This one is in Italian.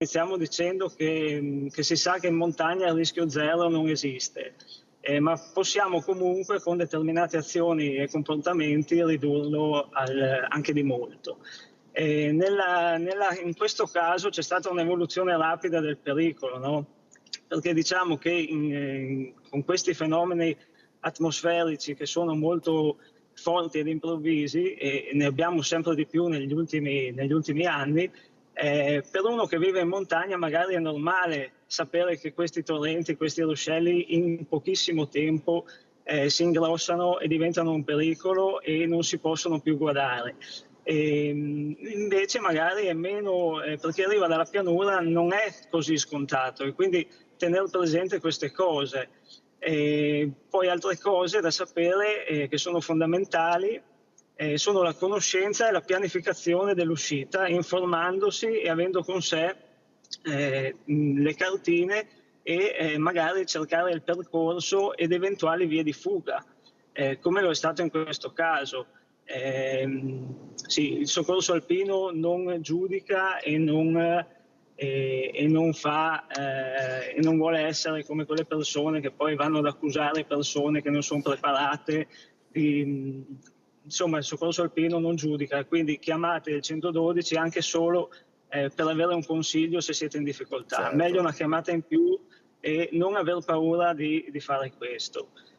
iniziamo dicendo che si sa che in montagna il rischio zero non esiste, ma possiamo comunque con determinate azioni e comportamenti ridurlo anche di molto. In questo caso c'è stata un'evoluzione rapida del pericolo, no? Perché diciamo che con questi fenomeni atmosferici che sono molto forti ed improvvisi, e ne abbiamo sempre di più negli ultimi anni, per uno che vive in montagna magari è normale sapere che questi torrenti, questi ruscelli in pochissimo tempo si ingrossano e diventano un pericolo e non si possono più guardare. Invece magari è meno, perché arriva dalla pianura, non è così scontato, e quindi tenere presente queste cose. Poi altre cose da sapere che sono fondamentali sono la conoscenza e la pianificazione dell'uscita, informandosi e avendo con sé le cartine e magari cercare il percorso ed eventuali vie di fuga, come lo è stato in questo caso. Sì, il soccorso alpino non giudica e non vuole essere come quelle persone che poi vanno ad accusare persone che non sono preparate. Insomma, il soccorso alpino non giudica, quindi chiamate il 112 anche solo per avere un consiglio se siete in difficoltà. Certo. Meglio una chiamata in più e non aver paura di fare questo.